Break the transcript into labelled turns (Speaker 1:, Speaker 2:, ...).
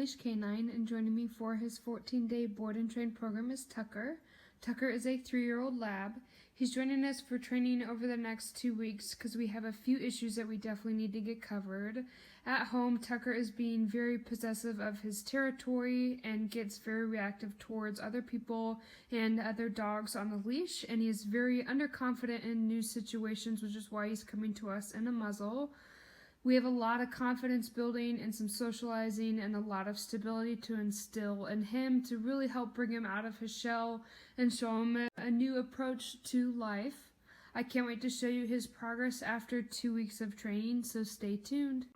Speaker 1: Leash Canine, and joining me for his 14-day board and train program is Tucker. Tucker is a 3-year-old lab. He's joining us for training over the next 2 weeks because we have a few issues that we definitely need to get covered. At home, Tucker is being very possessive of his territory and gets very reactive towards other people and other dogs on the leash, and he is very underconfident in new situations, which is why he's coming to us in a muzzle. We have a lot of confidence building and some socializing and a lot of stability to instill in him to really help bring him out of his shell and show him a new approach to life. I can't wait to show you his progress after 2 weeks of training, so stay tuned.